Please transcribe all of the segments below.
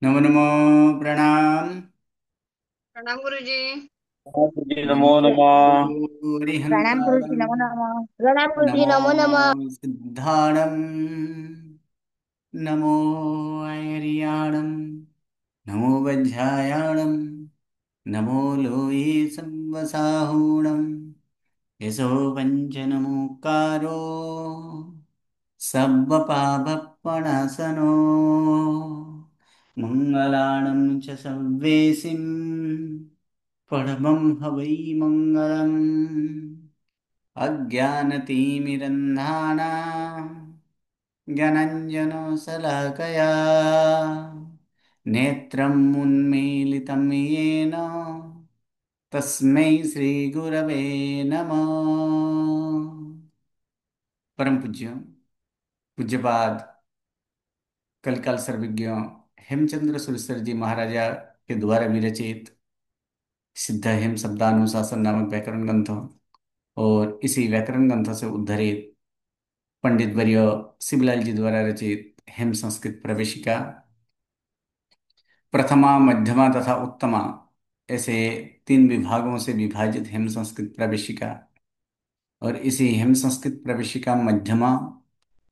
नमो नमो प्रणाम। प्रणाम गुरुजी। जी नमो नमः। प्रणाम हरिहंताणं गुरुजी, नमो नमः। प्रणाम गुरुजी, नमो नमो नमः। सिद्धाणं नमो ऐर्याणं नमो वज्रायाणं नमो लोये संवसाहुणं यशो वञ्चनमुकारो सब्बपापप्पणासनो मङ्गलानं च सव्वेसिं परमं हवै मङ्गलम् अज्ञानतिमिरन्धानां ज्ञानञ्जनशलाकया नेत्रम् उन्मीलितं येन तस्मै श्रीगुरवे नमः। परम पूज्य पूज्यपाद कलिकाल सर्वज्ञ हेमचंद्र सुरेश्वर जी महाराजा के द्वारा विरचित सिद्ध हेम शब्दानुशासन नामक व्याकरण ग्रंथ और इसी व्याकरण ग्रंथ से उद्धरित पंडित वर्य शिवलाल जी द्वारा रचित हेम संस्कृत प्रवेशिका प्रथमा मध्यमा तथा उत्तमा ऐसे तीन विभागों से विभाजित हेम संस्कृत प्रवेशिका और इसी हेम संस्कृत प्रवेशिका मध्यमा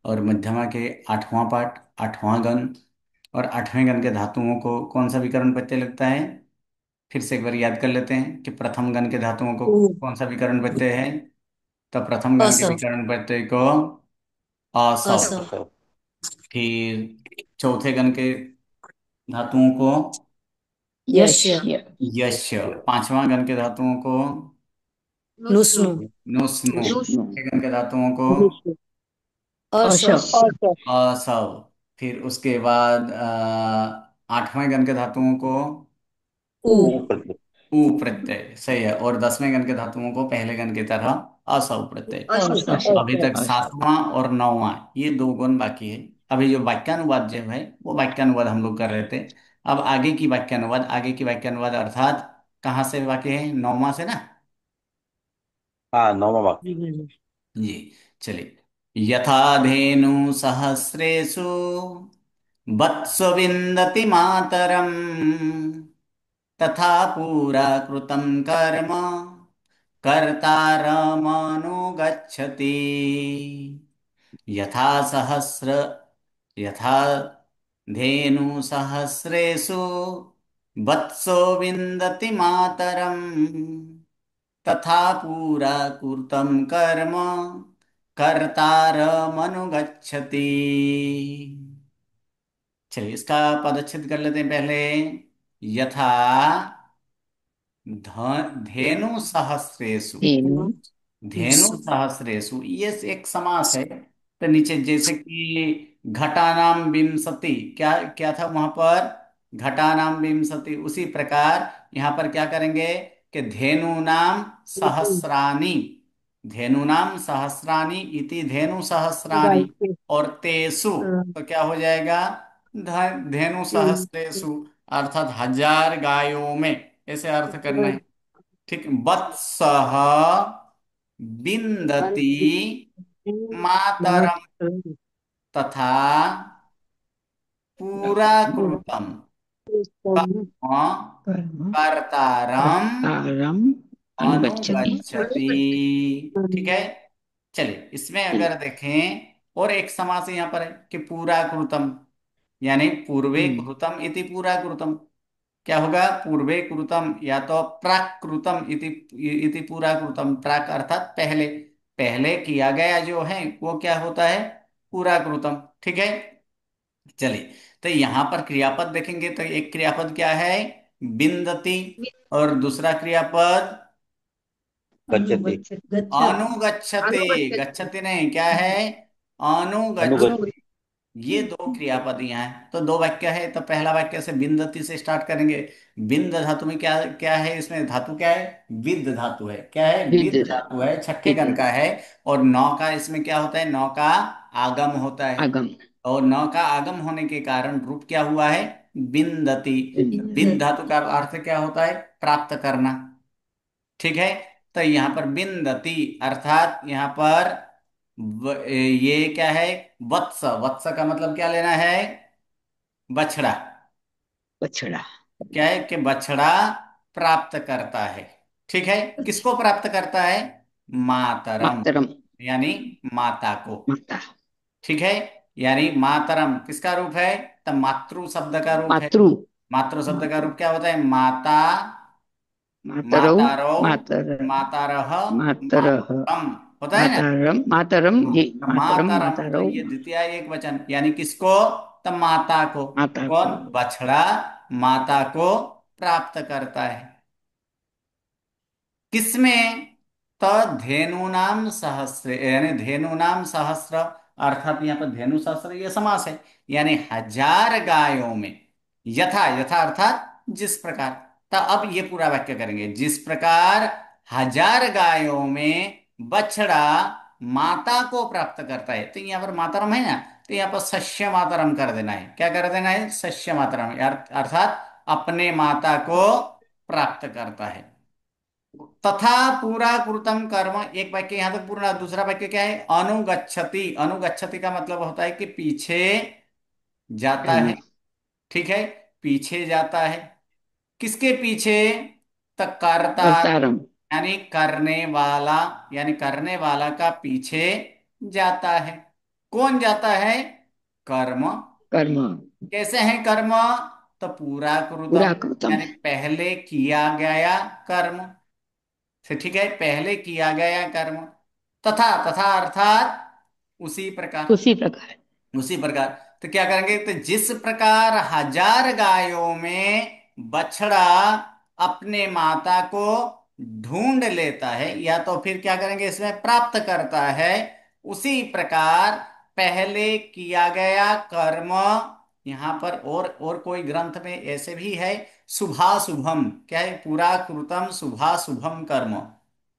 और मध्यमा के आठवां पाठ आठवां गण और आठवें गण के धातुओं को कौन सा विकर्ण प्रत्यय लगता है। फिर से एक बार याद कर लेते हैं कि प्रथम गण के धातुओं को ओ। कौन सा विकर्ण प्रत्यय है। तो प्रथम गण के असो। विकर्ण प्रत्यय को असौ। असो। फिर चौथे गण के धातुओं को यश। यश। पांचवां गण के धातुओं को नुष्णु। नुस्नु। छठे गण के धातुओं को अर्ष। असौ। फिर उसके बाद आठवें गण के धातुओं को उ। उ प्रत्यय सही है और दसवें गण के धातुओं को पहले गण की तरह असौ प्रत्यय। अभी तक सातवां और नौवां ये दो गुण बाकी है। अभी जो वाक्यानुवाद जो है वो वाक्यानुवाद हम लोग कर रहे थे। अब आगे की वाक्यानुवाद अर्थात कहाँ से बाकी है, नौवां से ना। हाँ नौमा वाक्य। जी चलिए। यथा धेनु सहस्रेषु वत्सु विन्दति मातरम् तथा पुरा कृतं कर्म कर्तारमनुगच्छति। यथा सहस्र यथा धेनु सहस्रेषु वत्सो विन्दति मातरम् तथा पुरा कृतं कर्म कर्तारमनुगच्छति। चलिए इसका पदच्छेद कर लेते हैं पहले। यथा धेनु सहस्रेषु। धेनु। धेनु सहस्रेषु ये एक समास है। तो नीचे जैसे कि घटानाम विंशति, क्या क्या था वहां पर, घटानाम विंशति, उसी प्रकार यहां पर क्या करेंगे कि धेनु नाम सहस्रानी, धेनु नाम सहस्रानी इति धेनु सहस्रानी और तेसु, तो क्या हो जाएगा धेनु सहस्रेषु अर्थात हजार गायों में, ऐसे अर्थ करना है। ठीक। वत्सः विन्दति मातरम तथा पुराकृतम कर्म कर्तारम कर्तारम् अनुगच्छति। अनुगच्छति। ठीक है। चलिए इसमें अगर देखें और एक समास यहाँ पर है कि पूरा कृतम, यानी पूर्वे कृतम इति पूरा कृतम। क्या होगा, पूर्वे कृतम या तो प्राक कृतम इति पूरा कृतम। प्राक अर्थात पहले, पहले किया गया जो है वो क्या होता है, पूरा कृतम। ठीक है। चलिए तो यहां पर क्रियापद देखेंगे तो एक क्रियापद क्या है, बिंदति, और दूसरा क्रियापद गच्छति। अनुगच्छते। गच्छति नहीं, क्या है, अनुगत। अनुगच्छति। ये दो क्रियापद यहाँ है। तो दो वाक्य है, तो पहला वाक्य से बिंदति से स्टार्ट करेंगे। बिंद धातु में क्या क्या है, इसमें धातु क्या है, विद धातु है। क्या है, विद धातु है, छठे गण का है। और नौ का इसमें क्या होता है, नौ का आगम होता है। आगम। और नौ का आगम होने के कारण रूप क्या हुआ है, बिंदति। बिंद धातु का अर्थ क्या होता है, प्राप्त करना। ठीक है। तो यहाँ पर बिंदति अर्थात यहाँ पर ये क्या है, वत्स। वत्स का मतलब क्या लेना है, बछड़ा। बछड़ा। क्या है कि बछड़ा प्राप्त करता है। ठीक है। किसको प्राप्त करता है? मातरम, मातरम। यानी माता को। माता। ठीक है। यानी मातरम किसका रूप है? तब मातृ शब्द का रूप है। मातृ। मातृ शब्द का रूप क्या होता है? माता, मातरौ। मातारो, मातर। मातारह, मातरः। मातरम होता है ना। मातरम। मातरम जी। हाँ, मातरम मातरम तो मातारौ। ये द्वितीय एक वचन, यानी किसको? तब माता को। माता कौन? को। बछड़ा माता को प्राप्त करता है। किसमें? तो धेनुनाम सहस्र, यानी धेनुनाम सहस्र, अर्थात यहाँ पर धेनु सहस्र ये समास है, यानी हजार गायों में। यथा, यथा अर्थात जिस प्रकार। तो अब ये पूरा वाक्य करेंगे, जिस प्रकार हजार गायों में बछड़ा माता को प्राप्त करता है। तो यहाँ पर मातरम है ना, तो यहाँ पर सस्य मातरम कर देना है। क्या कर देना है? सस्य मातरम, अर्थात अपने माता को प्राप्त करता है। तथा पूरा कृतम कर्म, एक वाक्य यहां तक पूर्ण। दूसरा वाक्य क्या है? अनुगच्छति। अनुगच्छति का मतलब होता है कि पीछे जाता है। जाना। ठीक है। पीछे जाता है। किसके पीछे? कर्ता, कर्तारम। यानी करने वाला, यानी करने वाला का पीछे जाता है। कौन जाता है? कर्म। कर्म। कैसे हैं कर्म? तो पूरा कृतम, पूरा कृतम। यानी पहले किया गया कर्म से। ठीक है, पहले किया गया कर्म। तथा, तथा अर्थात उसी प्रकार। उसी प्रकार। उसी प्रकार। तो क्या करेंगे? तो जिस प्रकार हजार गायों में बछड़ा अपने माता को ढूंढ लेता है, या तो फिर क्या करेंगे इसमें प्राप्त करता है, उसी प्रकार पहले किया गया कर्म। यहां पर और कोई ग्रंथ में ऐसे भी है, शुभाशुभम। क्या है? पूरा कृतम शुभाशुभम कर्म।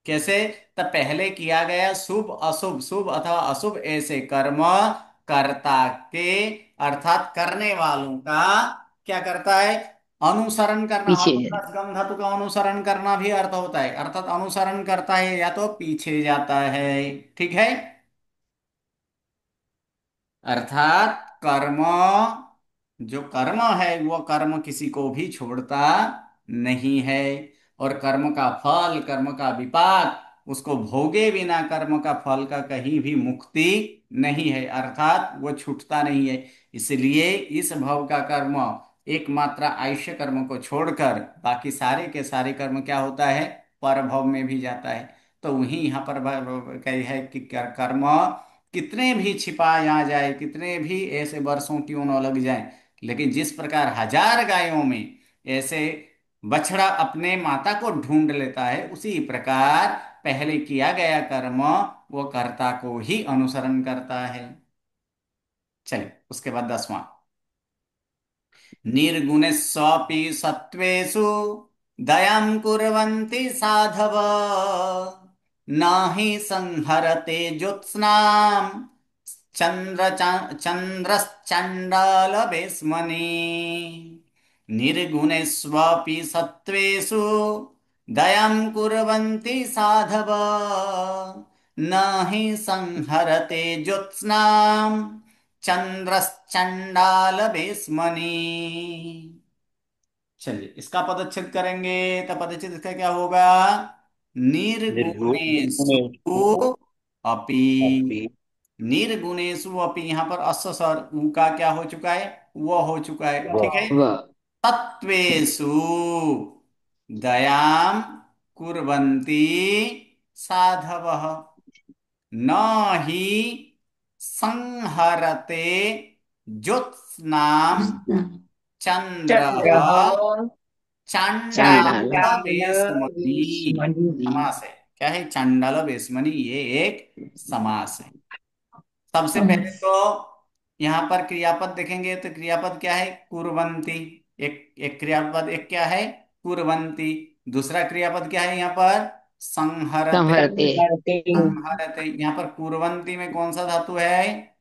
कैसे? तब पहले किया गया शुभ अशुभ, शुभ अथवा अशुभ ऐसे कर्म कर्ता के, अर्थात करने वालों का क्या करता है? अनुसरण करना। पीछे। अनु प्लस गम धातु का अनुसरण करना भी अर्थ होता है, अर्थात अनुसरण करता है या तो पीछे जाता है। ठीक है। अर्थात कर्म, जो कर्म है वो कर्म किसी को भी छोड़ता नहीं है। और कर्म का फल, कर्म का विपाक, उसको भोगे बिना कर्म का फल का कहीं भी मुक्ति नहीं है, अर्थात वो छूटता नहीं है। इसलिए इस भव का कर्म, एकमात्र आयुष्य कर्म को छोड़कर बाकी सारे के सारे कर्म क्या होता है? पर भव में भी जाता है। तो वही यहाँ पर कही है कि कर्म कितने भी छिपाया जाए, कितने भी ऐसे वर्षों क्यों न लग जाए, लेकिन जिस प्रकार हजार गायों में ऐसे बछड़ा अपने माता को ढूंढ लेता है, उसी प्रकार पहले किया गया कर्म वो कर्ता को ही अनुसरण करता है। चलिए उसके बाद 10वां। निर्गुणेष्वपि सत्त्वेषु दयां कुर्वन्ति साधव, न हि संहरते ज्योत्स्नाम् चन्द्रश्चण्डालवेश्मनि। निर्गुणेष्वपि सत्त्वेषु दयां कुर्वन्ति साधव, न हि संहरते ज्योत्स्नाम् चंद्रश्चंडालवेश्मनि। चलिए इसका पदच्छेद करेंगे। तो पदच्छेद इसका क्या होगा? निर्गुणेषु निर्गुणेषु अपि। अपि। निर्गुणेषु अपि, यहां पर अस सर उ का क्या हो चुका है? वो हो चुका है। ठीक है। वह। तत्वेषु दयां कुर्वन्ति साधवः, न हि संहरते ज्योत्स्नाम चंद्रः चंद्र। चांडाल। चांडालवेश्मनि। समास है। क्या है? चांडालवेश्मनि, ये एक समास है। सबसे पहले तो यहां पर क्रियापद देखेंगे, तो क्रियापद क्या है? कुर्वन्ति। एक क्रियापद, एक क्या है? कुर्वन्ति। दूसरा क्रियापद क्या है यहाँ पर? संहरते। संहरते। संहरते, यहाँ पर कुर्वन्ति में कौन सा धातु है?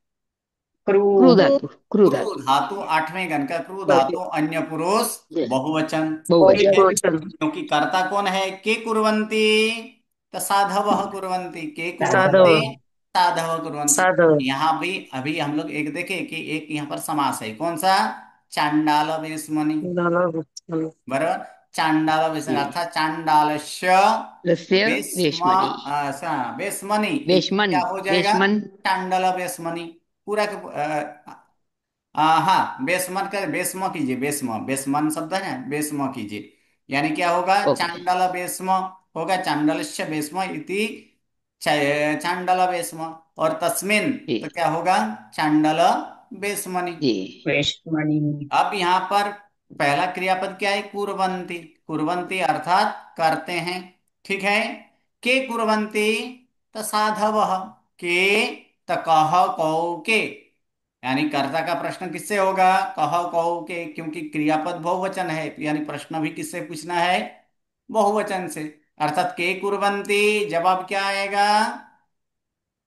क्रू धातु। क्रू क्रू धातु। धातु, आठवें गण का क्रू धातु, अन्य पुरुष बहुवचन। ठीक है। बहुवचन। क्योंकि कर्ता कौन है? के कुर्वन्ति, तो साधवः कुर्वन्ति, के कुर्वन्ति साधव। साधवः कुर्वन्ति। साधव। यहाँ भी अभी हम लोग एक देखे कि एक यहाँ पर समास है, कौन सा? चांडाल वेश्मनि। बरोबर, चांडाल वेश्मनि जी अर्थात चांडालस्य लस्य वेश्म रेशमणि वेश्मनि, वेशमन क्या हो जाएगा? वेशमन चांडाल वेश्मनि। पूरा हाँ, बेस्मन कर बेस्म कीजिए, बेस्म बेस्मन शब्द है ना, बेस्म कीजिए। यानी क्या होगा? ओके चांडल बेस्म होगा, चांडलस्य बेस्म इति चांडल बेस्म। और तस्मिन तो जी क्या होगा? चांडल बेस्मनि। जी वेस्टमनी। अब यहाँ पर पहला क्रियापद क्या है? कुर्वन्ति। कुर्वन्ति अर्थात करते हैं। ठीक है। के कुर्वन्ति तो साधवः, के तो कह कौ के, यानी कर्ता का प्रश्न किससे होगा? कह कौ के, क्योंकि क्रियापद बहुवचन है, यानी प्रश्न भी किससे पूछना है? बहुवचन से। अर्थात के कुर्वन्ति, जवाब क्या आएगा?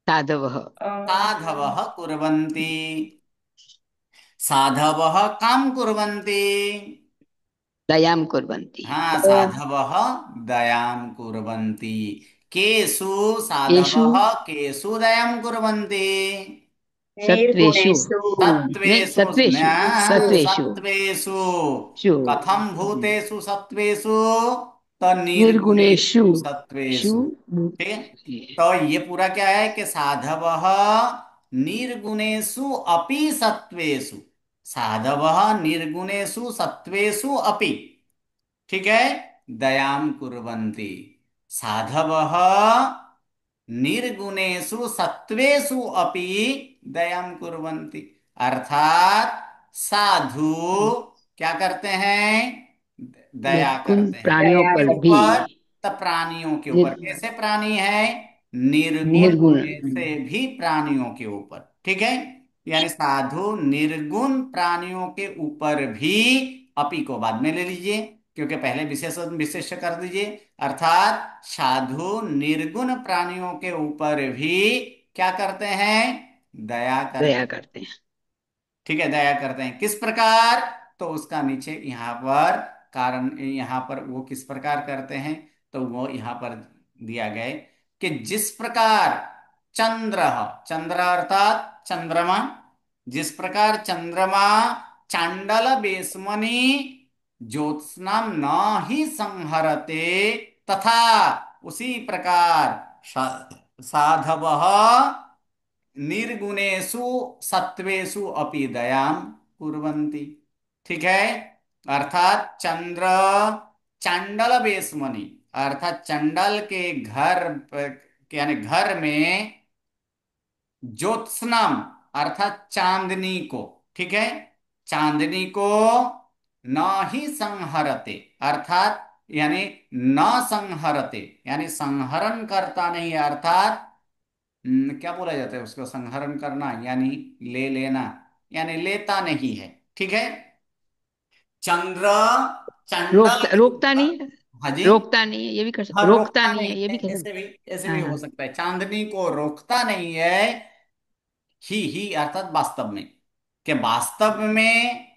साधवः साधवः कुर्वन्ति। साधवः काम कुर्वन्ति। दयां कुर्वन्ति हाँ, साधवः दयां कुर्वन्ति। केषु येषु साधवः केषु दयां कुर्वन्ति? सत्वेषु निर्गुणेषु। नहीं सत्वेषु सत्वेषु सत्वेषु सत्वेषु। शु कथम भूतेषु सत्वेषु? तो निर्गुणेषु निर्गुणेषु शु सत्वेषु। ठीक है। तो ये पूरा क्या है कि साधवः निर्गुणेषु अपि सत्वेषु। साधवः निर्गुणेषु सत्वेषु अपि, ठीक है, दयां कुर्वन्ति। साधवः निर्गुणेषु सत्वेषु अपि दयां कुर्वन्ति। अर्थात साधु क्या करते हैं? दया निर्गुण करते हैं। प्राणियों दया पर किसके भी ऊपर? तो प्राणियों के ऊपर। निर, कैसे प्राणी है? निर्गुण निर्गुण होने से भी प्राणियों के ऊपर। ठीक है। यानी साधु निर्गुण प्राणियों के ऊपर भी, अपि को बाद में ले लीजिए, क्योंकि पहले विशेषण विशेष कर दीजिए। अर्थात साधु निर्गुण प्राणियों के ऊपर भी क्या करते हैं? दया करते दया हैं। करते हैं ठीक है, दया करते हैं। किस प्रकार? तो उसका नीचे यहाँ पर कारण, यहाँ पर वो किस प्रकार करते हैं, तो वो यहाँ पर दिया गया है कि जिस प्रकार चंद्र, चंद्र अर्थात चंद्रमा, जिस प्रकार चंद्रमा चांडल बेसमनी ज्योत्स्नाम न ही संहरते, तथा उसी प्रकार साधवः निर्गुणेषु सत्वेषु अपि दयां कुर्वन्ति। ठीक है। अर्थात चंद्र चांडल बेसमनी, अर्थात चंडल के घर यानी घर में ज्योत्स्नाम अर्थात चांदनी को, ठीक है, चांदनी को न ही संहरते, अर्थात यानी न संहरते, यानी संहरण करता नहीं है। अर्थात क्या बोला जाता है उसको? संहरण करना यानी ले लेना, यानी लेता नहीं है। ठीक है। चंद्र चंडल रोकता के रोकता ऊपर। नहीं है हाँ जी। रोकता नहीं है ये भी कर हाँ, सकते रोकता रोकता नहीं नहीं है ये है, भी कह ऐसे सकते भी, ऐसे भी हाँ हो हाँ सकता है। चांदनी को रोकता नहीं है, ही अर्थात वास्तव में, कि वास्तव में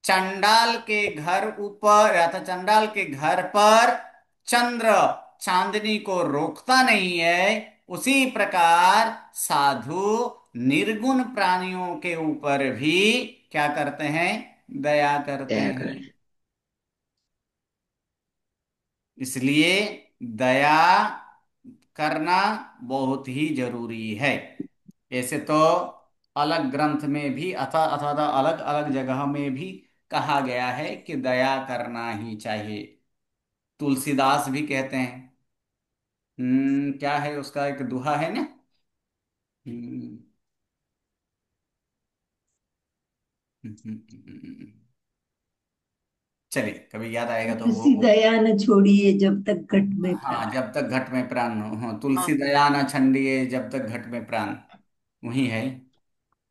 चंडाल के घर ऊपर या तो चंडाल के घर पर चंद्र चांदनी को रोकता नहीं है, उसी प्रकार साधु निर्गुण प्राणियों के ऊपर भी क्या करते हैं? दया करते दया हैं। करें इसलिए दया करना बहुत ही जरूरी है। ऐसे तो अलग ग्रंथ में भी अथवा अलग अलग जगह में भी कहा गया है कि दया करना ही चाहिए। तुलसीदास भी कहते हैं। क्या है उसका एक दोहा है ना? हम्म, चलिए, कभी याद आएगा तो तुलसी वो। दया न छोड़िए जब तक घट में हाँ, प्राण। जब तक घट में प्राण हो। हाँ, हाँ तुलसी दया न छंडिए जब तक घट में प्राण। वही है।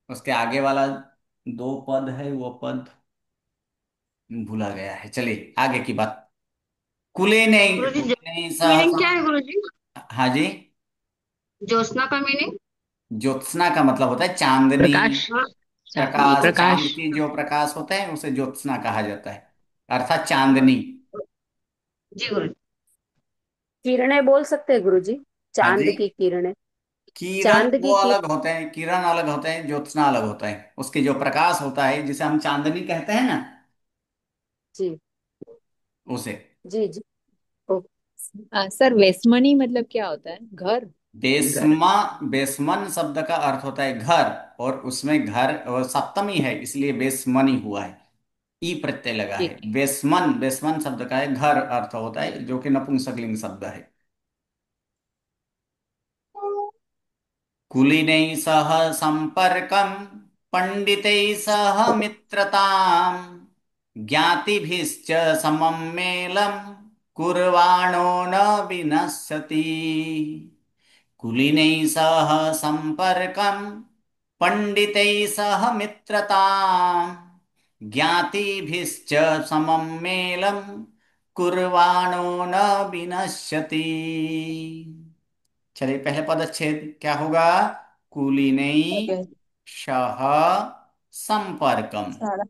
उसके आगे वाला दो पद है, वो पद भूला गया है। चलिए आगे की बात। गुरुजी कुले नहीं मीनिंग क्या सहसा। है गुरुजी हाँ जी। ज्योत्सना का मीनिंग ज्योत्सना का मतलब होता है चांदनी। प्रकाश चांदनी प्रकाश, चांद प्रकाश की जो प्रकाश होता है उसे ज्योत्सना कहा जाता है, अर्थात चांदनी। जी गुरु किरणें बोल सकते हैं गुरुजी, हाँ चांद जी। की किरणें। किरण चांद वो की अलग होते हैं, किरण अलग होते हैं, ज्योत्सना अलग होता है। उसके जो प्रकाश होता है जिसे हम चांदनी कहते हैं ना, जी उसे। जी जी। ओ, सर वेस्मनी मतलब क्या होता है? घर। घर। बेसमा, बेसमन शब्द का अर्थ होता है घर, और उसमें घर और सप्तमी है, इसलिए बेसमनी हुआ है। ई प्रत्यय लगा है। ठीक बेसमन, बेसमन शब्द का है घर अर्थ होता है, जो कि नपुंसकलिंग शब्द है। कुलीनैः सह सम्पर्कम् पंडितैः सह मित्रताम् ज्ञातिभिश्च समं मेलम् कुर्वाणो न विनश्यति। कुलीनैः सह सम्पर्कम् पंडितैः सह मित्रताम् ज्ञातिभिश्च समं मेलम् कुर्वाणो न विनश्यति। चलिए, पहले पदच्छेद क्या होगा? कुलीनै है। सह संपर्कम सारा।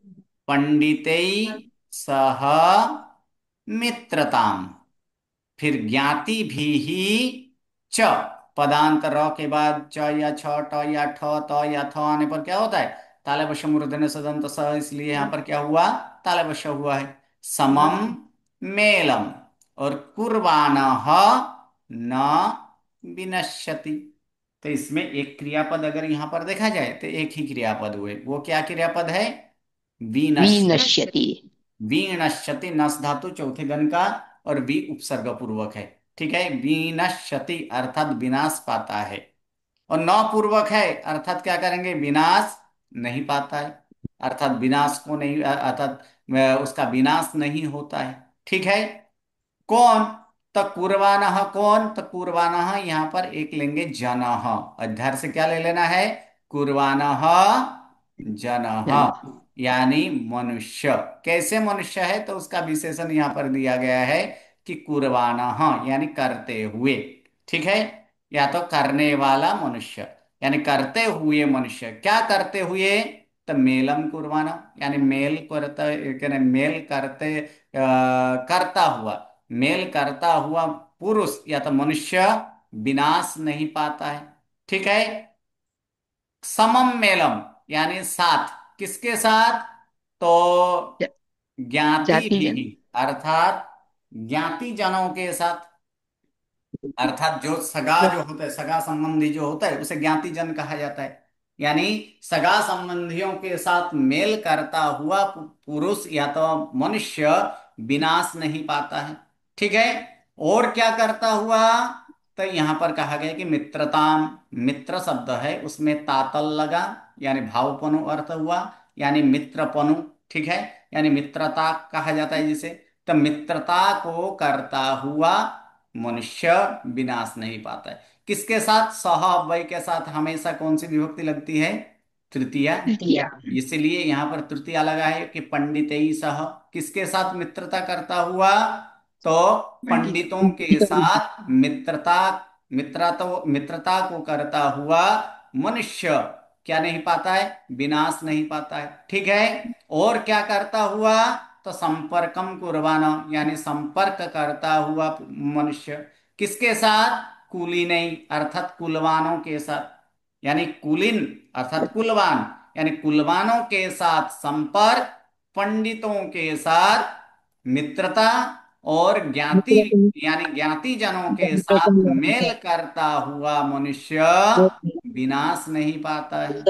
पंडितै सह मित्रताम, फिर ज्ञाति भी ही च, पदांत र के बाद च या छ ट या ठ त या थ आने पर क्या होता है? तालवश मूर्धन्य सदंत स, इसलिए यहां पर क्या हुआ? तालवश हुआ है। समम मेलम और कुर्वाणः न विनश्यति। तो इसमें एक क्रियापद अगर यहां पर देखा जाए तो एक ही क्रियापद हुए। वो क्या क्रियापद है? विनश्यति। विनश्यति। विनश्यति, नस धातु चौथे गण का, और वि उपसर्ग पूर्वक है। ठीक है, विनश्यति अर्थात विनाश पाता है। और न पूर्वक है अर्थात क्या करेंगे? विनाश नहीं पाता है, अर्थात विनाश को नहीं, अर्थात उसका विनाश नहीं होता है। ठीक है। कौन? तो कुर्वाणः, कौन? तो कुर्वाणः यहां पर एक लेंगे जनः, अध्यार से क्या ले लेना है? कुर्वाणः जनः, जन। यानी मनुष्य। कैसे मनुष्य है? तो उसका विशेषण यहां पर दिया गया है कि कुर्वाणः यानी करते हुए। ठीक है, या तो करने वाला मनुष्य, यानी करते हुए मनुष्य। क्या करते हुए? तो मेलम कुर्वाणा, यानी मेल करता, यानी मेल करते, करता हुआ, मेल करता हुआ पुरुष या तो मनुष्य विनाश नहीं पाता है। ठीक है। समम मेलम यानी साथ, किसके साथ? तो ज- ज्ञाति जाति भी, जन। अर्थात ज्ञाति जनों के साथ। अर्थात जो सगा जो होता है, सगा संबंधी जो होता है, उसे ज्ञाति जन कहा जाता है। यानी सगा संबंधियों के साथ मेल करता हुआ पुरुष या तो मनुष्य विनाश नहीं पाता है। ठीक है। और क्या करता हुआ? तो यहां पर कहा गया कि मित्रताम, मित्र शब्द है उसमें तातल लगा, यानी भावपनु अर्थ हुआ, यानी मित्रपनु। ठीक है, यानी मित्रता कहा जाता है जिसे। तो मित्रता को करता हुआ मनुष्य विनाश नहीं पाता है। किसके साथ? सह अव्यय के साथ हमेशा कौन सी विभक्ति लगती है? तृतीया। दिया। इसलिए यहां पर तृतीया लगा है कि पंडितई सह, किसके साथ मित्रता करता हुआ? तो पंडित। पंडितों के साथ मित्रता, मित्रता को करता हुआ मनुष्य क्या नहीं पाता है? विनाश नहीं पाता है। ठीक है। और क्या करता हुआ? तो संपर्कम कुर्बान, यानी संपर्क करता हुआ मनुष्य। किसके साथ? कुलीनई अर्थात कुलवानों के साथ, यानी कुलीन अर्थात कुलवान, यानी कुलवानों के साथ संपर्क, पंडितों के साथ मित्रता, और ज्ञाति यानी ज्ञाति जनों के साथ मेल करता हुआ मनुष्य विनाश नहीं पाता है।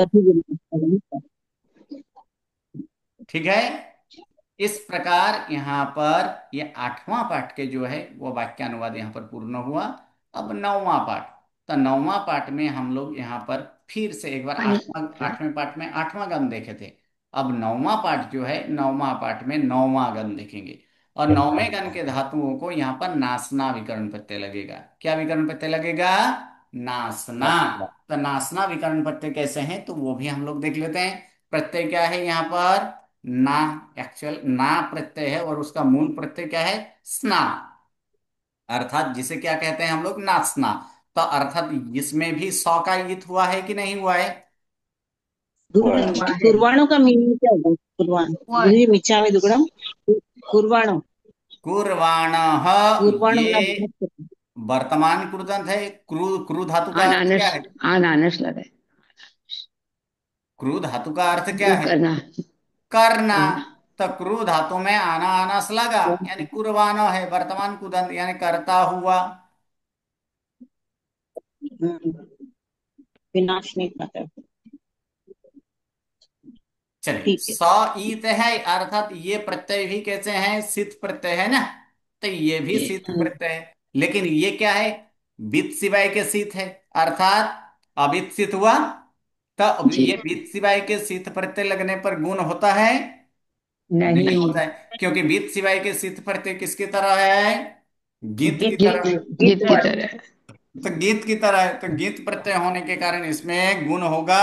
ठीक है। इस प्रकार यहाँ पर ये आठवां पाठ के जो है वो वाक्यानुवाद यहाँ पर पूर्ण हुआ। अब नौवां पाठ। तो नौवां पाठ में हम लोग यहाँ पर फिर से एक बार आठवें पाठ में आठवां गण देखे थे। अब नौवां पाठ जो है, नौवां पाठ में नौवां गण देखेंगे। और नौवें गण के धातुओं को यहाँ पर नासना विकर्ण प्रत्यय लगेगा। क्या विकर्ण प्रत्यय लगेगा? नासना। तो नासना विकर्ण प्रत्यय कैसे हैं तो वो भी हम लोग देख लेते हैं। प्रत्यय क्या है यहाँ पर? ना, एक्चुअल ना प्रत्यय है, और उसका मूल प्रत्यय क्या है? स्ना, अर्थात जिसे क्या कहते हैं हम लोग? नाचना। तो अर्थात इसमें भी सौ का ईत हुआ है कि नहीं हुआ है? हुआ है। कुर्बाणों का मीनिंग क्या होगा? कुर्बान गुरुजी मिच्छामि दुक्कडम कुर्बाणों। कुर्वाण, कुर्बाणों ये ना विनश्यति। वर्तमान कृदंत है। क्रू क्रू धातु का अर्थ क्या अनानस, है? अनानस लगा है। क्रू धातु का अर्थ क्या वो है? करना। करना। करना। तो क्रू धातु में आना आनास लगा, यानी कुर्बानो है वर्तमान कुदंत, यानी करता हुआ। विनाश नहीं पाता। चलिए, ठीक है। स ईत है, अर्थात ये प्रत्यय भी कैसे हैं? सित प्रत्यय है ना। तो ये भी ये। सित प्रत्यय है, लेकिन ये क्या है? वित सिवाय के सित है, अर्थात अवित सित हुआ। तो अब जी। ये वित सिवाय के सित प्रत्यय लगने पर गुण होता है? नहीं नहीं। होता है, क्योंकि वित सिवाय के सित प्रत्यय किसकी तरह है? गीत की गीत गीत। तरह। गीत की तरह। तो गीत की तरह है, तो गीत प्रत्यय होने के कारण इसमें गुण होगा।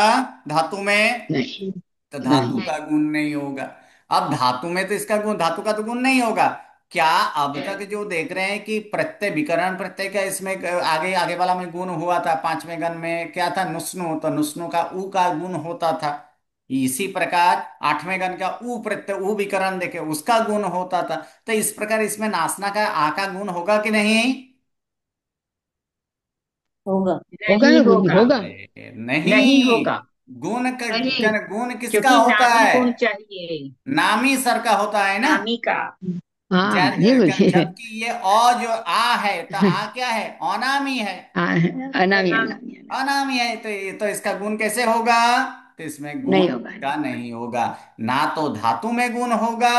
धातु में नहीं। तो धातु नहीं। का गुण नहीं होगा। अब धातु में तो इसका गुण, धातु का तो गुण नहीं होगा। क्या अब तक जो देख रहे हैं कि प्रत्यय विकरण प्रत्यय का इसमें आगे आगे वाला में गुण हुआ था, पांचवें गण में क्या था? नुस्नु, तो नुस्नु का उ का गुण होता था। इसी प्रकार आठवें गण का उ प्रत्यय, उ विकरण देखे उसका गुण होता था। तो इस प्रकार इसमें नासना का आ का गुण होगा कि नहीं? होगा। होगा ना, नहीं होगा। होगा। अरे नहीं नहीं। होगा। गुण नहीं, गुण किसका क्योंकि होता नामी है? गुण चाहिए। नामी सर का होता है ना। नामी का। हाँ, ये बोलिए। जबकि ये अ जो आ है, तो आ क्या है? अनामी है। हाँ, अनामी, नाम। अनामी, अनामी। अनामी है, तो ये तो इसका गुण कैसे होगा? तो इसमें गुण नहीं होगा। का नहीं होगा। ना तो धातु में गुण होगा,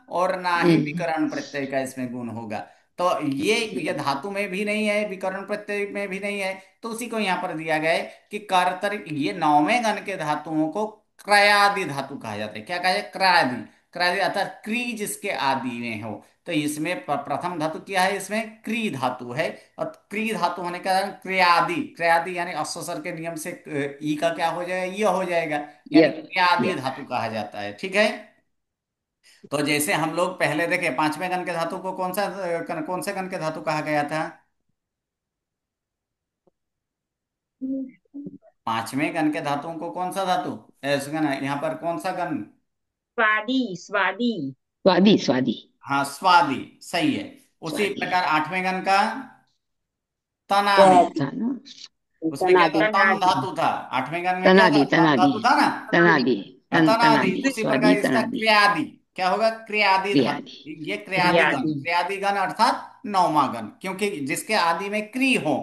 और ना ही हम्म। विकरण प्रत्यय का इसमें गुण होगा। तो ये धातु में भी नहीं है, विकरण प्रत्यय में भी नहीं है। तो उसी को यहाँ पर दिया गया है कि कर्तर, ये नौवें गण के धातुओं को क्रयादि धातु कहा जाता है। क्या कहा जाए? क्रयादि। क्रयादि अर्थात क्री जिसके आदि में हो। तो इसमें प्रथम धातु क्या है? इसमें क्री धातु है। और क्री धातु होने के कारण क्रियादि, क्रियादि यानी अश्वसर के नियम से ई का क्या हो जाएगा? ये हो जाएगा, यानी यह। क्रियादि यह। धातु कहा जाता है। ठीक है। तो जैसे हम लोग पहले देखे, पांचवें गण के धातु को कौन से गण के धातु कहा गया था? पांचवें गण के धातुओं को कौन सा धातु? यहाँ पर कौन सा गण? स्वादी, स्वादी। स्वादी, स्वादी। हाँ, स्वादि। सही है। उसी स्वादी प्रकार आठवें गण का तनादि। स्वाद। था ना। उसमें क्या था? तनादि। तन तनादि। धातु था। आठवें गण में क्या था? तनादि, तन तनादि। धातु था ना। तनादि। तनादि। तनादि। तनादि, उसी प्रकार स्वादी, इसका तनादि। क्रियादि क्या होगा? क्रियादि धातु। क्रियादि। ये क्रियादि गण, क्रियादि। क्रियादि गण अर्थात नौवां गण, क्योंकि जिसके आदि में क्री हो।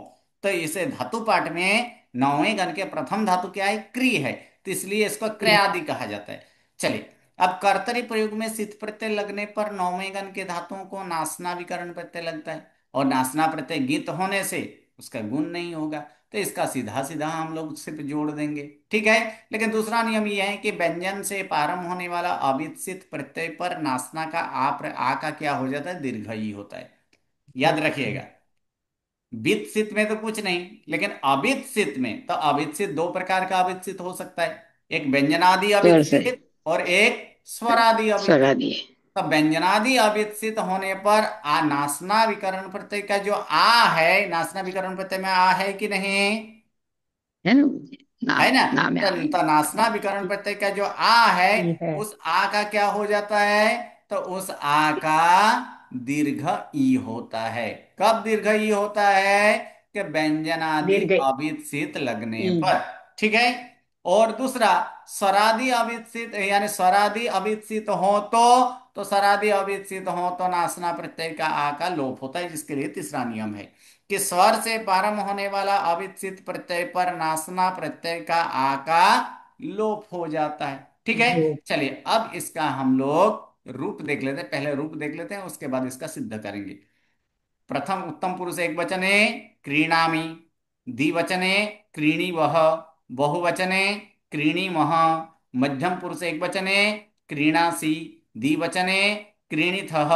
तो इसे धातु पाठ में नौवें गण के प्रथम धातु क्या है? क्री है। तो इसलिए इसको क्रियादि कहा जाता है। चलिए, अब कर्तरी प्रयोग में सित प्रत्यय लगने पर नौवें गण के धातुओं को नासना विकरण प्रत्यय लगता है, और नासना प्रत्यय गीत होने से उसका गुण नहीं होगा। तो इसका सीधा सीधा हम लोग सिर्फ जोड़ देंगे। ठीक है। लेकिन दूसरा नियम यह है कि व्यंजन से प्रारंभ होने वाला अविकसित प्रत्यय पर नासना का आ का क्या हो जाता है? दीर्घ ही होता है। याद रखिएगा। वित्सित में तो कुछ नहीं, लेकिन अवित्सित में, तो अवित्सित दो प्रकार का अवित्सित हो सकता है। एक व्यंजनादि स्वर से। अवित्सित, और एक स्वरादि अवित्सित। स्वरादि। तो व्यंजनादि अविकसित होने पर आ नासना विकरण प्रत्यय का जो आ है, नासना विकरण प्रत्यय में आ है कि नहीं? है ना। नाम, है ना। नाम है, आए। तो नासना विकरण प्रत्यय का जो आ है, ये है। उस आ का क्या हो जाता है? तो उस आ का दीर्घ ई होता है। कब दीर्घ ई होता है? कि व्यंजनादि दीर्घ अविकसित लगने ई। पर। ठीक है। और दूसरा, स्वरादि अविकसित, यानी स्वरादि अविकसित हो तो स्वरादि अविकसित हो तो नासना प्रत्यय का आ का लोप होता है, जिसके लिए तीसरा नियम है कि स्वर से प्रारंभ होने वाला अविकसित प्रत्यय पर नासना प्रत्यय का आ का लोप हो जाता है। ठीक है। जो। चलिए, अब इसका हम लोग रूप देख लेते हैं। पहले रूप देख लेते हैं, उसके बाद इसका सिद्ध करेंगे। प्रथम उत्तम पुरुष एक वचने क्रीणामि, द्विवचने क्रीणीवः, बहुवचने क्रीणीमः, मध्यम पुरुष एक वचने क्रीणासि, द्विवचने क्रीणीथः,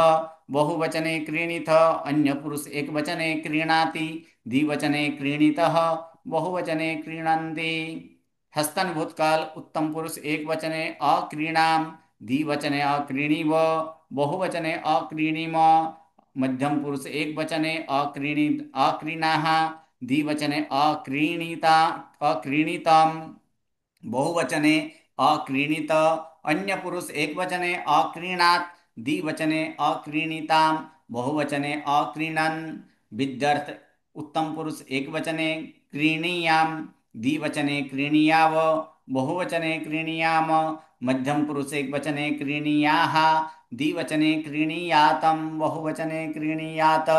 बहुवचने क्रीणीथ, अन्य पुरुष एक वचने क्रीणाति, द्विवचने क्रीणीतः, बहुवचने क्रीणन्ति। हस्तन भूतकाल उत्तम पुरुष एक वचने अक्रीणाम, द्विवचने अक्रीणीव, बहुवचने अक्रीणीम, मध्यम पुरुष एक वचने अक्रीणित अक्रीणाः, द्विवचने अक्रीणीता अक्रीणीतम, बहुवचने अक्रीणित, अन्य पुरुष एक वचने अक्रीणात्, द्विवचने अक्रीणीताम, बहुवचने अक्रीणन्। विद्यार्थ उत्तम पुरुष एक वचने क्रीणीयाम, द्विवचने क्रीणीयाव, बहुवचने क्रीणीयाम, मध्यम पुरुष एक वचने क्रीणीयाः, द्विवचने क्रीणीयातम, बहुवचने क्रीणीयात,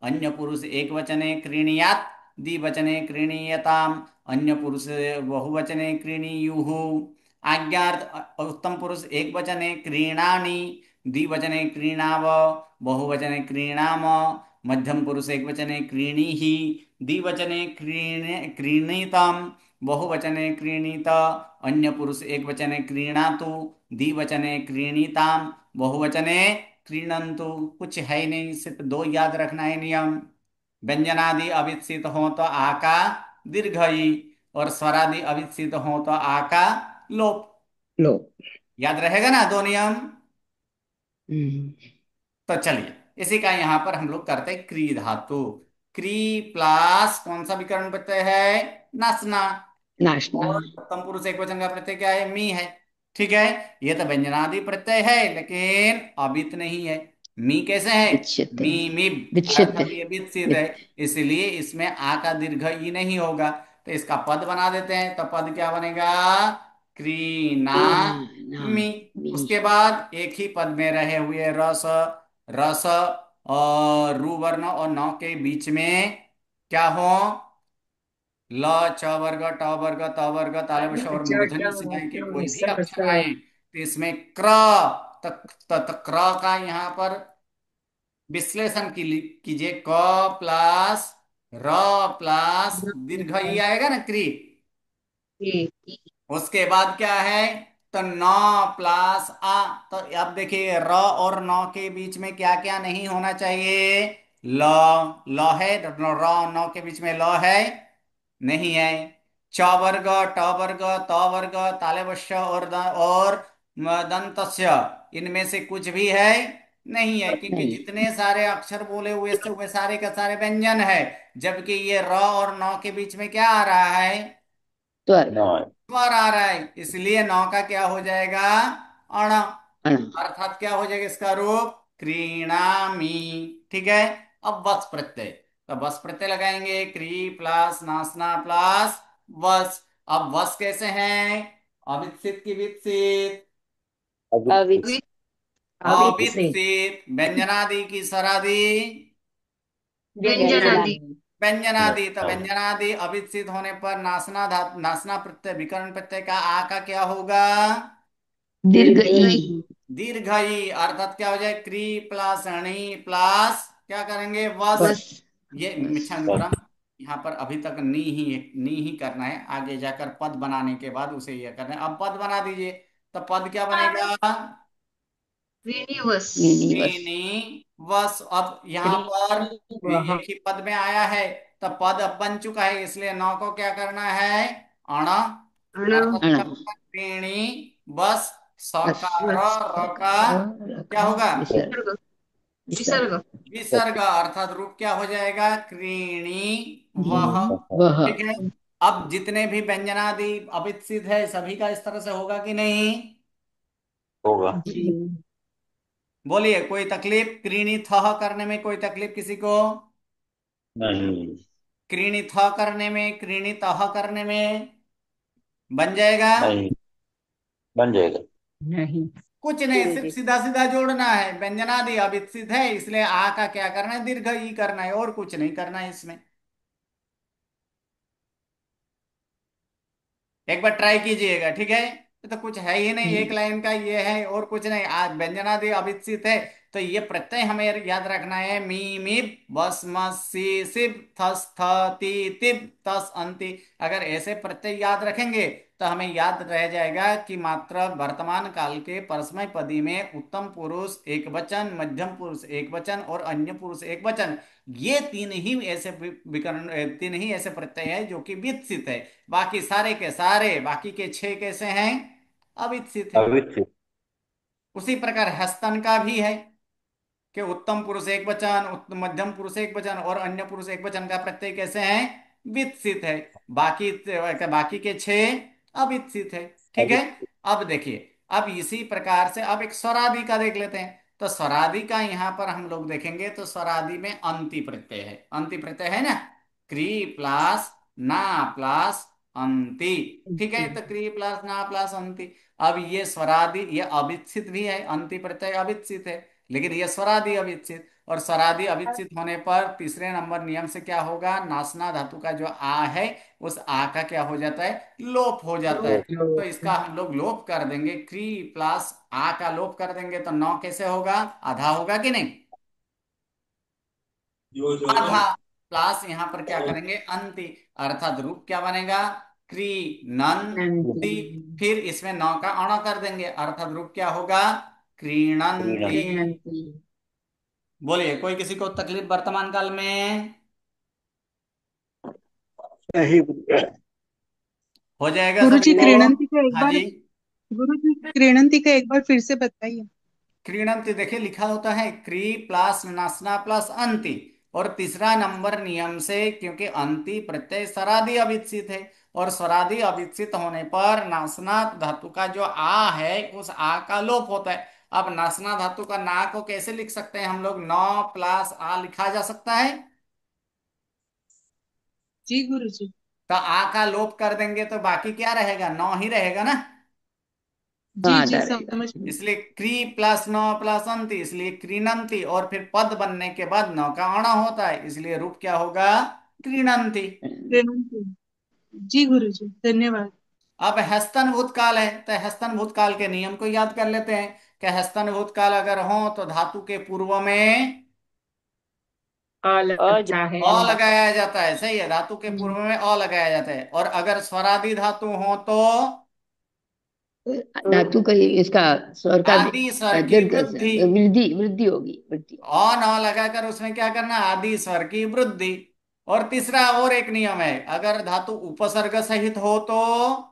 अन्य पुरुष एक वचने क्रीणीयात, द्विवचने क्रीणीयताम, अन्य पुरुष बहुवचने क्रीणीयुः। आज्ञार्थ उत्तम पुरुष एक वचने क्रीणानि, द्विवचने क्रीणाव, बहुवचने क्रीणाम, मध्यम पुरुष एक वचने क्रीणीहि, द्विवचने क्रीणीतम, बहुवचने क्रीणीत, अन्य पुरुष एक वचने क्रीणातु, द्विवचने क्रीणीताम, बहुवचने क्रीणंतु। कुछ है ही नहीं, सिर्फ दो याद रखना है नियम। व्यंजनादि अविकसित हो तो आ का दीर्घ ई, और स्वरादि अविकसित हो तो आ का लोप। लो। याद रहेगा ना दो नियम? हम्म, तो चलिए, इसी का यहां पर हम लोग करते हैं क्री धातु। क्री प्लस कौन सा विकर्ण प्रत्यय है? नासना। नाशना। और उत्तम पुरुष एक वचन का प्रत्यय क्या है? मी है। ठीक है, ये तो व्यंजनादि प्रत्यय है लेकिन अबित नहीं है। मी कैसे है? विच्छित। मी मिब, विच्छित। अर्थात ये विच्छिद है, वित- इसलिए इसमें आ का दीर्घ ई नहीं होगा। तो इसका पद बना देते हैं, तो पद क्या बनेगा? क्रीना क्रीना नाम मी। मी। उसके बाद एक ही पद में रहे हुए रस, रस और रू वर्ण और नौ के बीच में क्या हो? ल, च वर्ग, ट वर्ग, त वर्ग, तालव्य और मूर्धन्य सिवाय के कोई भी अक्षर आए तो इसमें क्र, क्र का यहाँ पर विश्लेषण कीजिए। क प्लस र प्लस दीर्घ ई आएगा ना, क्री। उसके बाद क्या है? तो नौ प्लस आ। तो अब देखिए, र और नौ के बीच में क्या क्या नहीं होना चाहिए? ल, ल है, र नौ के बीच में ल है? नहीं है। च वर्ग, ट वर्ग, त वर्ग, तालवश्य और दंतस्य, इनमें से कुछ भी है? नहीं है, क्योंकि नहीं। जितने सारे अक्षर बोले हुए से वे सारे का सारे व्यंजन है। जबकि ये र और नौ के बीच में क्या आ रहा है? स्वर। स्वर आ रहा है, इसलिए नौ का क्या हो जाएगा? अण। अण। अर्थात क्या हो जाएगा इसका रूप? क्रीणामी। ठीक है। अब वस प्रत्यय, तो वस प्रत्यय लगाएंगे, क्री प्लस नासना प्लस वस। अब वस कैसे हैं? अविकसित की विकसित? अविच से अविकसित। व्यंजनादि की स्वरादि? व्यंजनादि। व्यंजनादि। तो व्यंजनादि अविकसित होने पर नासना धातु, नासना प्रत्यय विकर्ण प्रत्यय का आ का क्या होगा? दीर्घ ई। दीर्घ ई। अर्थात क्या हो जाए? क्री प्लस अणी प्लस क्या करेंगे? वस। बस। ये बस। मिच्छा मित्रम, यहाँ पर अभी तक नी ही करना है, आगे जाकर पद बनाने के बाद उसे ये करना है। अब पद बना दीजिए, तो पद क्या बनेगा? यूनिवर्स। नी वस। अब यहाँ पर वह एक ही पद में आया है, तो पद अब बन चुका है, इसलिए नौ को क्या करना है? अण। अर्थात अण। क्या होगा? त्रीणी बस। बस। सकार र का क्या रकार होगा? विसर्ग। विसर्ग। विसर्ग। अर्थात रूप क्या हो जाएगा? क्रीणी वह। वह। ठीक है। अब जितने भी व्यंजनादि अविकसित है सभी का इस तरह से होगा कि नहीं? जी बोलिए, कोई तकलीफ क्रीणी थह करने में? कोई तकलीफ किसी को? क्रीणी थ करने में, क्रीणी तह करने में बन जाएगा? नहीं। कुछ नहीं, सिर्फ सीधा सीधा जोड़ना है। व्यंजनादि अविकसित है, इसलिए आ का क्या करना है? दीर्घ ई करना है, और कुछ नहीं करना है इसमें। एक बार ट्राई कीजिएगा, ठीक है? ये तो कुछ है ही नहीं, एक लाइन का ये है और कुछ नहीं। आज व्यंजनादि अविकसित है, तो ये प्रत्यय हमें याद रखना है। मी मिब बस मस सी सिब थस थ ती तिब तस अंति। अगर ऐसे प्रत्यय याद रखेंगे तो हमें याद रह जाएगा कि मात्र वर्तमान काल के परस्मै पदी में उत्तम पुरुष एक वचन, मध्यम पुरुष एक वचन और अन्य पुरुष एक वचन, ये तीन ही ऐसे विकर्ण, तीन ही ऐसे प्रत्यय है जो कि विकसित है। बाकी सारे के सारे, बाकी के छह कैसे हैं? अविकसित है। उसी प्रकार हस्तन का भी है कि उत्तम पुरुष एक वचन, मध्यम पुरुष एक वचन और अन्य पुरुष एक वचन का प्रत्यय कैसे हैं? विकसित है। बाकी बाकी के छह अविकसित है। ठीक है। अब देखिए, अब इसी प्रकार से अब एक स्वरादि का देख लेते हैं। तो स्वरादि का यहां पर हम लोग देखेंगे तो स्वरादि में अंति प्रत्यय है। अंति प्रत्यय है ना? क्री प्लस ना प्लस अंति। ठीक है, तो क्री प्लस ना प्लस अंति। अब ये स्वरादि, ये अविच्छित भी है, अंति प्रत्यय अविच्छित है, लेकिन ये स्वरादि अविच्छित, और स्वरादि अविच्छित होने पर तीसरे नंबर नियम से क्या होगा, नासना धातु का जो आ है, उस आ का क्या हो जाता है, लोप हो जाता है। तो इसका हम लोग लोप कर देंगे, क्री प्लस आ का लोप कर देंगे, तो नौ कैसे होगा, आधा होगा कि नहीं, आधा। प्लस यहाँ पर क्या करेंगे, अंति, अर्थात रूप क्या बनेगा, क्री नंति। फिर इसमें नौ का अणा कर देंगे, अर्थात रूप क्या होगा, क्रीणंति। बोलिए, कोई किसी को तकलीफ वर्तमान काल में, नहीं। हो जाएगा गुरु सभी जी को। क्रीणंती का एक हाँ बार, जी, गुरु जी क्रीणंती का एक बार फिर से बताइए। क्रीणंति देखिए लिखा होता है क्री प्लस नासना प्लस अंति, और तीसरा नंबर नियम से, क्योंकि अंति प्रत्यय स्वरादि अविच्छित है, और स्वरादि अविच्छित होने पर नासना धातु का जो आ है, उस आ का लोप होता है। अब नासना धातु का ना को कैसे लिख सकते हैं हम लोग, नौ प्लस आ लिखा जा सकता है, जी गुरु जी। तो आ का लोप कर देंगे तो बाकी क्या रहेगा, नौ ही रहेगा ना। जी हाँ जी रहेगा। समझ गई। इसलिए क्री प्लस नौ प्लस अंति, इसलिए क्रीणंति, और फिर पद बनने के बाद नौ का अणा होता है, इसलिए रूप क्या होगा, क्रीणंति। क्रीणंती। जी गुरु जी धन्यवाद। अब हस्तन भूतकाल है, तो हस्तन भूतकाल के नियम को याद कर लेते हैं, कि हस्तन भूतकाल अगर हो तो धातु के पूर्व में अ लगता है। अ लगाया जाता है, सही है, धातु के पूर्व में अ लगाया जाता है, और अगर स्वरादि धातु हो तो धातु का इसका स्वर का आदि स्वर की दीर्घ वृद्धि, वृद्धि वृद्धि होगी, वृद्धि। अ न लगाकर उसमें क्या करना, आदि स्वर की वृद्धि। और तीसरा और एक नियम है, अगर धातु उपसर्ग सहित हो तो,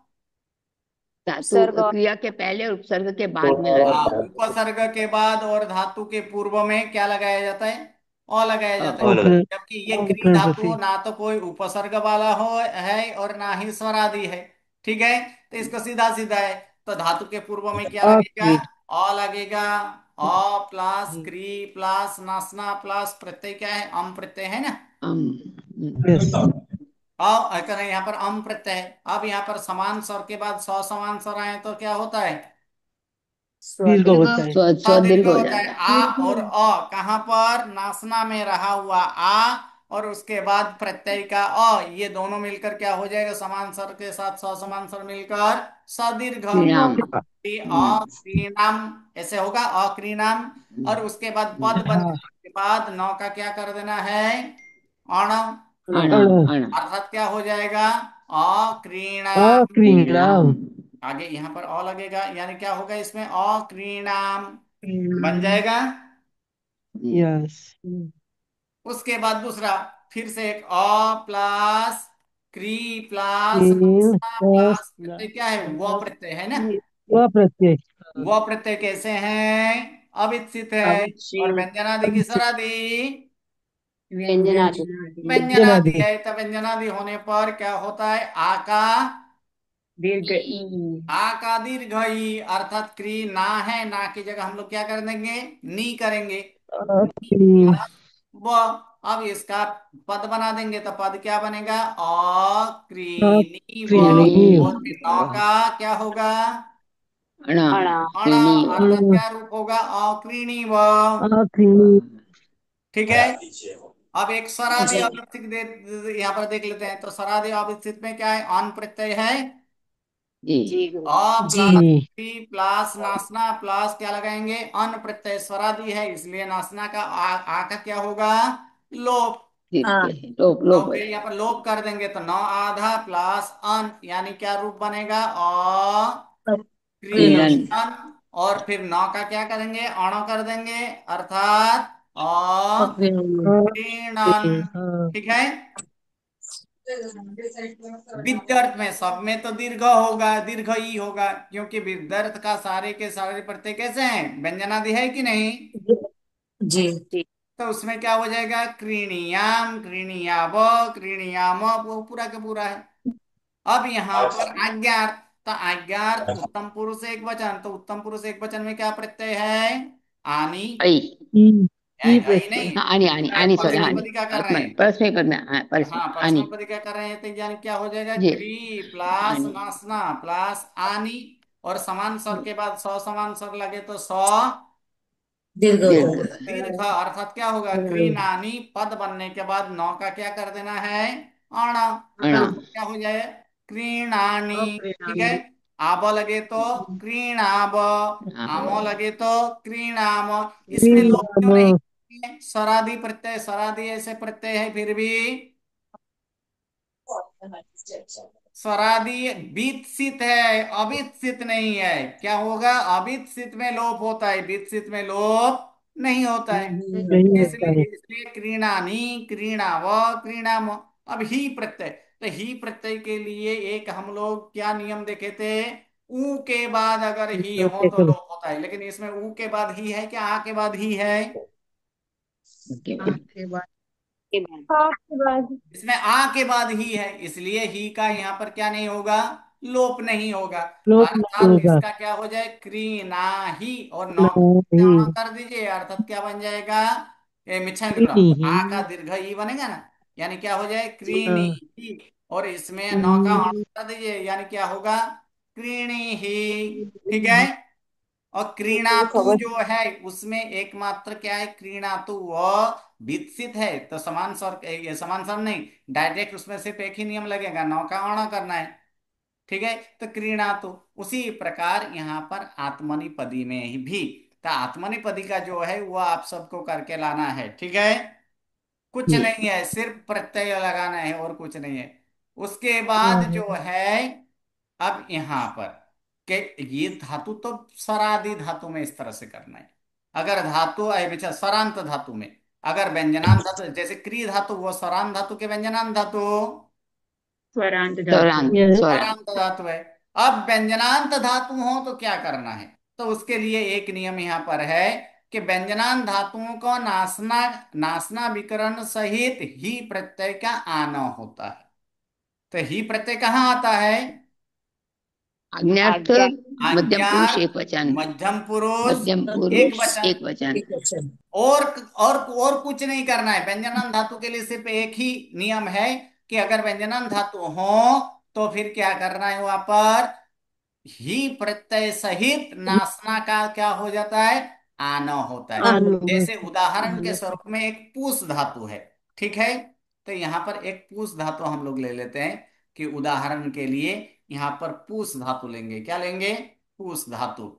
धातु क्रिया के पहले और उपसर्ग के बाद में हाँ, लगेगा। उपसर्ग के बाद और धातु के पूर्व में क्या लगाया जाता है, अ लगाया जाता है। ओके। जबकि ये क्री धातु ना तो कोई उपसर्ग वाला हो है, और ना ही स्वरादि है, ठीक है, तो इसको सीधा सीधा है, तो धातु के पूर्व में क्या लगेगा, अ लगेगा, अ प्लस क्री प्लस नासना प्लस प्रत्यय क्या है, अम प्रत्यय है ना, कहना यहाँ पर अम प्रत्यय है। अब यहाँ पर समान स्वर के बाद सौ समान स्वर आए तो क्या होता है, दीर्घ होता है। दीर्घ स्वदीर्घ हो होता है। जाता है। आ और अ कहाँ पर, नासना में रहा हुआ आ, और उसके बाद प्रत्यय का अ, ये दोनों मिलकर क्या हो जाएगा, समान स्वर के साथ सौ समान स्वर मिलकर सदीर्घ, परिणाम। अक्रीणाम, ऐसे होगा, अक्रीणाम। और उसके बाद पद बनने के बाद नौ का क्या कर देना है, अण, अण अण अर्थात क्या हो जाएगा, अक्रीणाम। परिणाम। आगे यहाँ पर अ लगेगा, यानी क्या होगा इसमें, अक्रीणाम बन जाएगा। यस। उसके बाद दूसरा, फिर से एक अ प्लस क्री प्लस प्लस प्रत्यय क्या है, वो प्रत्यय है ना, वह प्रत्यय। वो प्रत्यय कैसे हैं, अविच्छित है, और अविच्छेद। व्यंजनादि की स्वरादि, व्यंजनादि। व्यंजनादि है, तो व्यंजनादि होने पर क्या होता है, आ का, दीर्घ ई। आ का दीर्घ ई, अर्थात क्री ना है, ना की जगह हम लोग क्या कर देंगे, नी करेंगे, वो। अब इसका पद बना देंगे, तो पद क्या बनेगा, अक्रीनी व, और फिर नौ का क्या होगा, अण अणा, क्रीणी अर्थात क्या रूप होगा, अक्रीणी व। ठीक है। अब एक स्वरादि अविच्छित यहाँ पर देख लेते हैं, तो स्वरादि अविच्छित में क्या है, अन प्रत्यय है, जी। अ प्लस पी प्लस नासना प्लस क्या लगाएंगे, अन प्रत्यय स्वरादि है, इसलिए नासना का आ का क्या होगा, लोप। लोप तो लोप हो फिर यहाँ जाएगा। पर लोप कर देंगे, तो नौ आधा प्लस अन, यानी क्या रूप बनेगा, अ क्रीडन। क्रीडन। और फिर नौ का क्या करेंगे, अणो कर देंगे, अर्थात अक्रीडन। ठीक है। विद्यार्थ में सब में तो दीर्घ होगा, दीर्घ ही होगा, क्योंकि विद्यार्थ का सारे के सारे प्रत्यय कैसे हैं, व्यंजनादि है कि नहीं, जी। तो उसमें क्या हो जाएगा, क्रीणियाम क्रीणियाव क्रीणियाम, वो पूरा का पूरा है। अब यहाँ पर आज्ञार्थ, तो आज्ञार्थ उत्तम पुरुष एक वचन, तो उत्तम पुरुष एक वचन में क्या प्रत्यय है, आनी, आई। है ही नहीं। हाँ आनी आनी आनी सॉरी हाँ आनी परस्मैपदी क्या कर रहे आत्मा हैं? परस्मै करना हाँ परस्मै हाँ, आनी परस्मैपदी क्या कर रहे हैं? तो यानी क्या हो जाएगा? जी क्री प्लस आनी नासना प्लस आनी, और समान स्वर के बाद सौ समान स्वर लगे तो सौ दीर्घ होता दीर्घ है। दीर्घ, अर्थात क्या होगा? क्रीनानी पद बनने के बाद नौ का क्या कर देना है? अण। अणा तो क्या हो जाए? क्रीणानी। ठीक है। आब लगे तो क्रीणाब, आमो लगे तो क्रीणाम। इसमें लोग क्यों नहीं है? स्वरादि प्रत्यय, स्वरादि ऐसे प्रत्यय है फिर भी स्वरादि वित्सित है, अवित्सित नहीं है। क्या होगा? अवित्सित में लोप होता है, वित्सित में लोप नहीं होता है। इसलिए इसलिए क्रीणानी, क्रीणाव, क्रीणाम। अब ही प्रत्यय, तो ही प्रत्यय के लिए एक हम लोग क्या नियम देखे थे? ऊ के बाद अगर ही हो तो लोप होता है, लेकिन इसमें ऊ के बाद ही है क्या आ के बाद ही है? ओके आपके बाद इसमें आ के बाद ही है, इसलिए ही का यहाँ पर क्या नहीं होगा? लोप नहीं होगा। अर्थात इसका क्या हो जाए? क्रीना ही, और नौ से अणा कर दीजिए, अर्थात क्या बन जाएगा? मिच्छा आ का दीर्घ ई बनेगा ना, यानी क्या हो जाए? क्रीणी ही। और इसमें नौ का अणा कर दीजिए, यानी क्या होगा? क्रीणी ही। ठीक है। और क्रीणातु जो है उसमें एकमात्र क्या है? क्रीणातु वह विकसित है, तो समान स्वर, ये समान स्वर नहीं, डायरेक्ट उसमें सिर्फ एक ही नियम लगेगा, नौ का अणा करना है। ठीक है। तो क्रीणातु उसी प्रकार यहाँ पर आत्मनिपदी में ही भी, तो आत्मनिपदी का जो है वो आप सबको करके लाना है। ठीक है। कुछ जी नहीं है, सिर्फ प्रत्यय लगाना है और कुछ नहीं है। उसके बाद जो है, अब यहां पर के ये धातु तो स्वरादि धातु में इस तरह से करना है। अगर धातु बेचा स्वरांत धातु में, अगर व्यंजनांत धातु जैसे क्री धातु वो स्वरांत धातु के व्यंजनांत धातु स्वरांत धातु। स्वरांत स्वरांत स्वरांत धातु है। अब व्यंजनांत धातु हो तो क्या करना है? तो उसके लिए एक नियम यहाँ पर है कि व्यंजनांत धातुओं को नासना, नासना विकरण सहित ही प्रत्यय का आना होता है। तो ही प्रत्यय कहाँ आता है? आज्ञार्थ मध्यम पुरुष आज्ञार, एक वचन मध्यम पुरुष मध्यम एक पुरुष वचन। एक वचन एक क्वेश्चन। और और कुछ नहीं करना है। व्यंजनांत धातु के लिए सिर्फ एक ही नियम है कि अगर व्यंजनांत धातु हो तो फिर क्या करना है? वहां पर ही प्रत्यय सहित नासना का क्या हो जाता है? आना होता है। जैसे उदाहरण के स्वरूप में एक पूस धातु है। ठीक है। तो यहाँ पर एक पूस धातु हम लोग ले लेते हैं कि उदाहरण के लिए यहाँ पर पूस धातु लेंगे। क्या लेंगे? पूस धातु।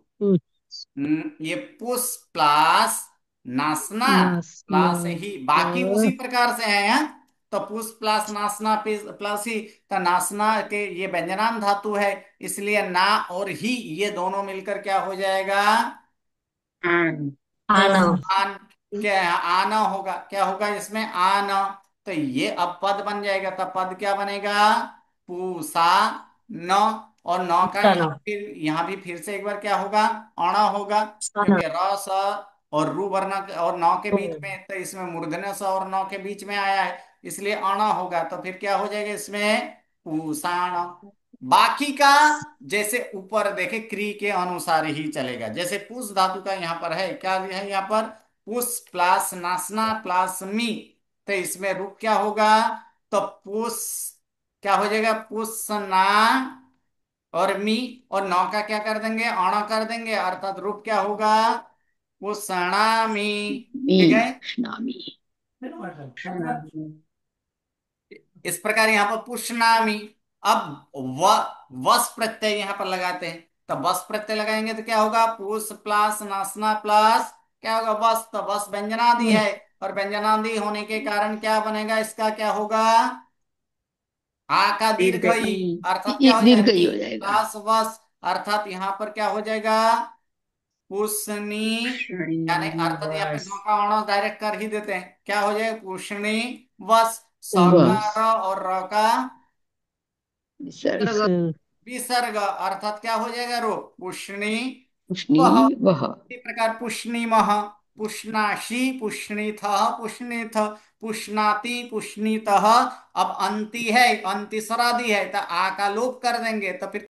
ये पुष प्लस नासना प्लस ही, बाकी उसी प्रकार से है। हाँ? तो पुष प्लस नासना प्लस ही, तो नासना के ये व्यंजनांत धातु है, इसलिए ना और ही ये दोनों मिलकर क्या हो जाएगा? आन। आना। आन। क्या है? आना होगा। क्या होगा इसमें? आना। तो ये अब पद बन जाएगा, तब पद क्या बनेगा? पूसा न। और नौ का आना। यहाँ भी फिर से एक बार क्या होगा? अणा होगा, आना। क्योंकि र स और रू वर्ण और नौ के बीच में, तो इसमें मूर्धन्य स और नौ के बीच में आया है, इसलिए अणा होगा। तो फिर क्या हो जाएगा इसमें? पूषाण। बाकी का जैसे ऊपर देखे क्री के अनुसार ही चलेगा। जैसे पुष धातु का यहाँ पर है, क्या है यहाँ पर? पुष प्लस नासना प्लस मी, तो इसमें रूप क्या होगा? तो पुष क्या हो जाएगा? पुषना और मी, और नौ का क्या कर देंगे? अणा कर देंगे, अर्थात रूप क्या होगा? पुषणामी। मी ठीक है। स्नामी इस प्रकार यहाँ पर पुष्णामी। अब वस प्रत्यय यहाँ पर लगाते हैं, तो वस प्रत्यय लगाएंगे तो क्या होगा? पुष प्लस नासना प्लस क्या होगा? वस। तो वस व्यंजनादि है, और व्यंजनादि होने के कारण क्या बनेगा? इसका क्या होगा? आ का दीर्घ दीर्घ ई, ई। अर्थात क्या हो दीर्घ जाएगा? ही ई हो जाएगा प्लस वस, अर्थात यहाँ पर क्या हो जाएगा? पुष्णी। यानी पुष्णी अर्थात यहाँ पे वास। नौ का अणा डायरेक्ट कर ही देते हैं, क्या हो जाएगा? पुष्णी वस। स का बस र और र का विसर्ग विसर्ग, अर्थात क्या हो जाएगा? रो पुष्णी उष्णी वह। वह इसी प्रकार पुष्णी मह, पुष्णाशी, पुष्णीथ, पुष्णीथ, पुष्णाति, पुष्णीतः। अब अंति है, अंति स्वरादि है, तो आ का लोप कर देंगे, तो फिर